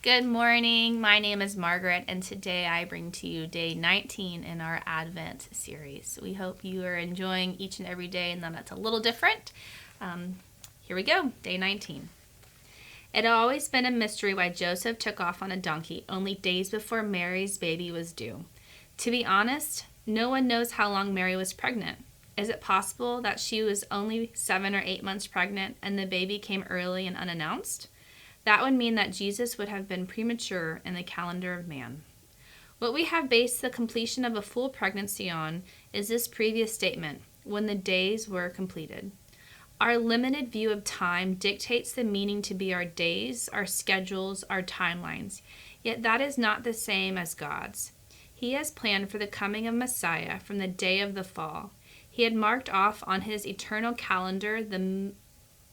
Good morning. My name is Margaret, and today I bring to you day 19 in our Advent series. We hope you are enjoying each and every day and that it's a little different. Here we go, day 19. It had always been a mystery why Joseph took off on a donkey only days before Mary's baby was due. To be honest, no one knows how long Mary was pregnant. Is it possible that she was only 7 or 8 months pregnant and the baby came early and unannounced? That would mean that Jesus would have been premature in the calendar of man. What we have based the completion of a full pregnancy on is this previous statement, when the days were completed. Our limited view of time dictates the meaning to be our days, our schedules, our timelines, yet that is not the same as God's. He has planned for the coming of Messiah from the day of the fall. He had marked off on his eternal calendar the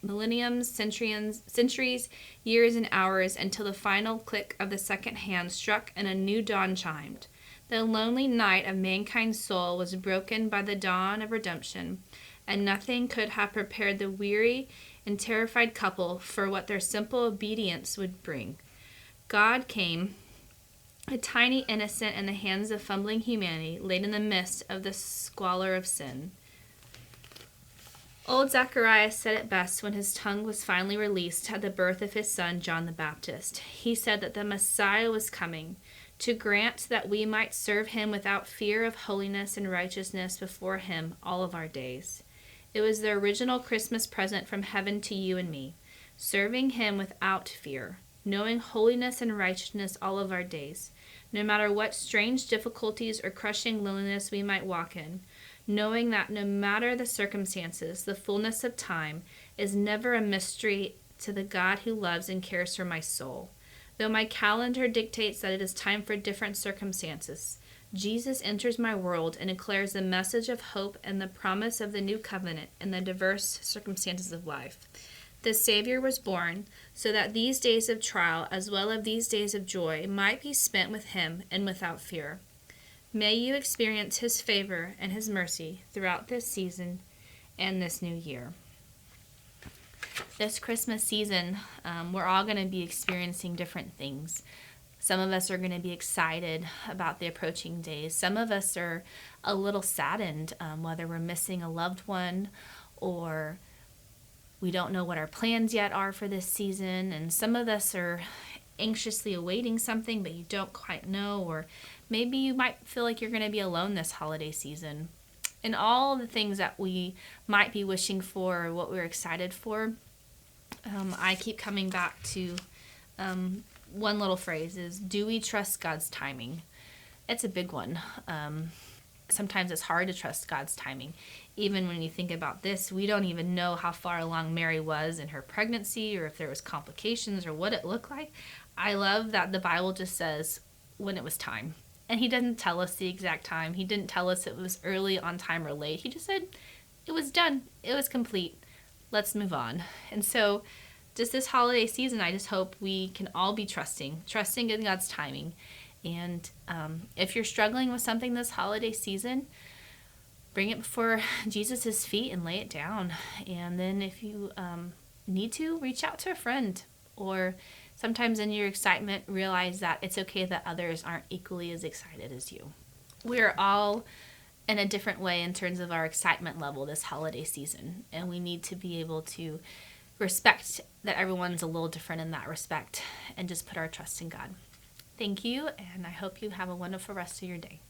millenniums, centuries, years, and hours until the final click of the second hand struck and a new dawn chimed. The lonely night of mankind's soul was broken by the dawn of redemption, and nothing could have prepared the weary and terrified couple for what their simple obedience would bring. God came, a tiny innocent in the hands of fumbling humanity, laid in the midst of the squalor of sin. Old Zacharias said it best when his tongue was finally released at the birth of his son, John the Baptist. He said that the Messiah was coming to grant that we might serve him without fear of holiness and righteousness before him all of our days. It was the original Christmas present from heaven to you and me, serving him without fear, knowing holiness and righteousness all of our days, no matter what strange difficulties or crushing loneliness we might walk in, knowing that no matter the circumstances, the fullness of time is never a mystery to the God who loves and cares for my soul. Though my calendar dictates that it is time for different circumstances, Jesus enters my world and declares the message of hope and the promise of the new covenant in the diverse circumstances of life. The Savior was born so that these days of trial, as well as these days of joy, might be spent with him and without fear. May you experience his favor and his mercy throughout this season and this new year. This Christmas season, we're all going to be experiencing different things. Some of us are going to be excited about the approaching days. Some of us are a little saddened, whether we're missing a loved one or we don't know what our plans yet are for this season. And some of us are anxiously awaiting something, but you don't quite know, or maybe you might feel like you're going to be alone this holiday season. And all the things that we might be wishing for or what we're excited for, I keep coming back to one little phrase is, do we trust God's timing? It's a big one. Sometimes it's hard to trust God's timing. Even when you think about this, we don't even know how far along Mary was in her pregnancy or if there was complications or what it looked like. I love that the Bible just says when it was time. And he doesn't tell us the exact time. He didn't tell us it was early, on time, or late. He just said it was done. It was complete. Let's move on. And so just this holiday season, I just hope we can all be trusting in God's timing. And if you're struggling with something this holiday season, bring it before Jesus' feet and lay it down. And then if you need to, reach out to a friend. Or sometimes in your excitement, realize that it's okay that others aren't equally as excited as you. We're all in a different way in terms of our excitement level this holiday season. And we need to be able to respect that everyone's a little different in that respect and just put our trust in God. Thank you, and I hope you have a wonderful rest of your day.